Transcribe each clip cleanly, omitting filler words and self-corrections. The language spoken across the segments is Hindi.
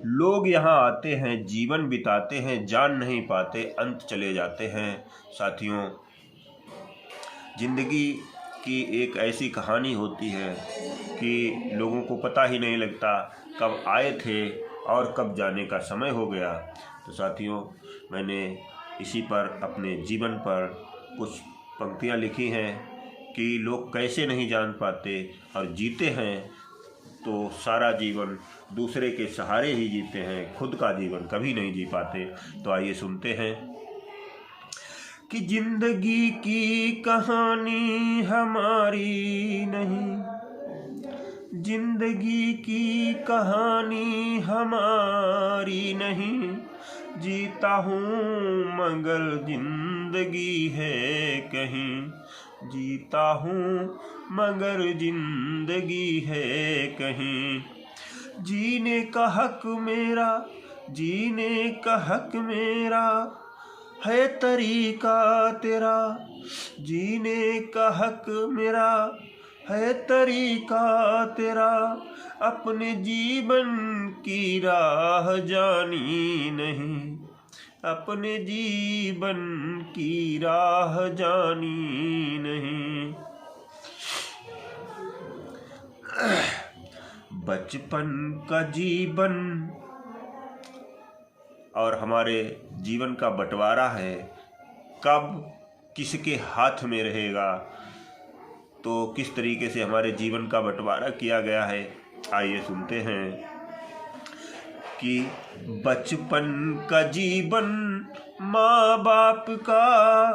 लोग यहाँ आते हैं, जीवन बिताते हैं, जान नहीं पाते, अंत चले जाते हैं। साथियों, जिंदगी की एक ऐसी कहानी होती है कि लोगों को पता ही नहीं लगता कब आए थे और कब जाने का समय हो गया। तो साथियों, मैंने इसी पर, अपने जीवन पर कुछ पंक्तियाँ लिखी हैं कि लोग कैसे नहीं जान पाते और जीते हैं तो सारा जीवन दूसरे के सहारे ही जीते हैं, खुद का जीवन कभी नहीं जी पाते। तो आइए सुनते हैं कि जिंदगी की कहानी हमारी नहीं, जिंदगी की कहानी हमारी नहीं, जीता हूँ मगर जिंदगी है कहीं, जीता हूँ मगर जिंदगी है कहीं। जीने का हक मेरा, जीने का हक मेरा, है तरीका तेरा, जीने का हक मेरा, है तरीका तेरा, अपने जीवन की राह जानी नहीं, अपने जीवन की राह जानी नहीं। बचपन का जीवन और हमारे जीवन का बंटवारा है, कब किसके हाथ में रहेगा, तो किस तरीके से हमारे जीवन का बंटवारा किया गया है, आइए सुनते हैं कि बचपन का जीवन माँ बाप का,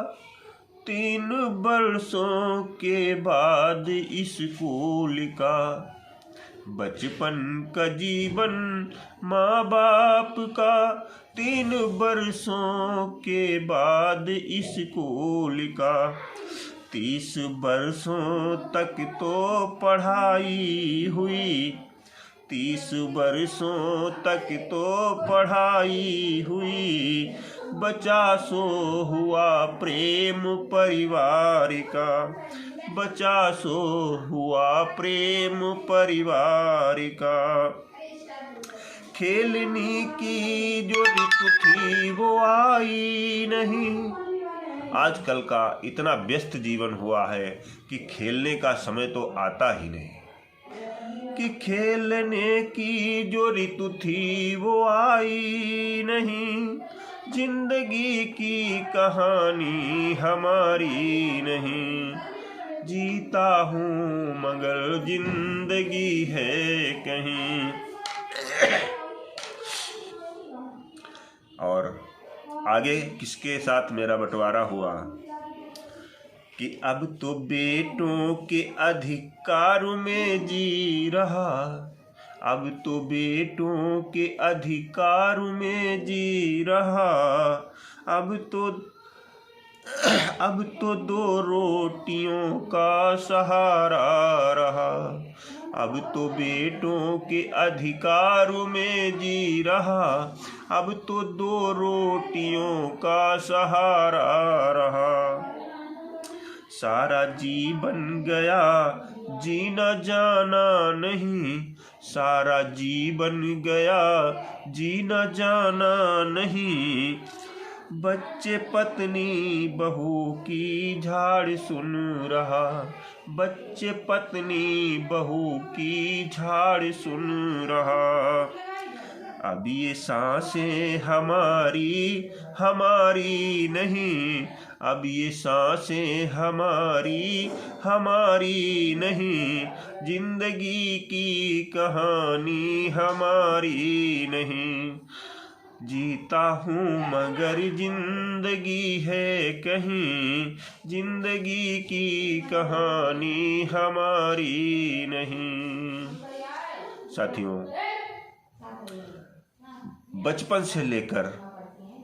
3 बरसों के बाद स्कूल का। बचपन का जीवन माँ बाप का, 3 बरसों के बाद स्कूल का। 30 बरसों तक तो पढ़ाई हुई, 30 बरसों तक तो पढ़ाई हुई, बचा सो हुआ प्रेम परिवार का, बचा सो हुआ प्रेम परिवार का। खेलने की जो ऋतु थी वो आई नहीं, आजकल का इतना व्यस्त जीवन हुआ है कि खेलने का समय तो आता ही नहीं, कि खेलने की जो ऋतु थी वो आई नहीं, जिंदगी की कहानी हमारी नहीं, जीता हूँ मगर जिंदगी है कहीं। और आगे किसके साथ मेरा बंटवारा हुआ कि अब तो बेटों के अधिकार में जी रहा, अब तो बेटों के अधिकार में जी रहा, अब तो 2 रोटियों का सहारा रहा, अब तो बेटों के अधिकार में जी रहा, अब तो 2 रोटियों का सहारा रहा। सारा जीवन गया जीना जाना नहीं, सारा जीवन गया जीना जाना नहीं, बच्चे पत्नी बहू की झाड़ सुन रहा, बच्चे पत्नी बहू की झाड़ सुन रहा। अब ये सांसें हमारी हमारी नहीं, अब ये सांसें हमारी हमारी नहीं, जिंदगी की कहानी हमारी नहीं, जीता हूँ मगर जिंदगी है कहीं, जिंदगी की कहानी हमारी नहीं। साथियों, बचपन से लेकर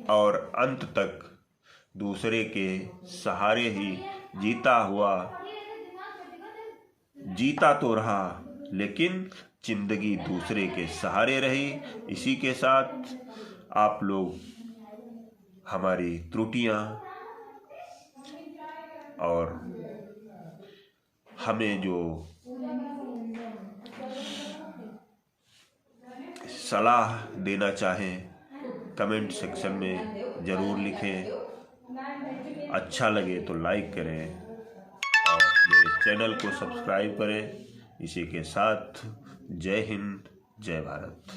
और अंत तक दूसरे के सहारे ही जीता तो रहा, लेकिन जिंदगी दूसरे के सहारे रही। इसी के साथ आप लोग हमारी त्रुटियां और हमें जो सलाह देना चाहें कमेंट सेक्शन में ज़रूर लिखें। अच्छा लगे तो लाइक करें और मेरे चैनल को सब्सक्राइब करें। इसी के साथ जय हिंद, जय भारत।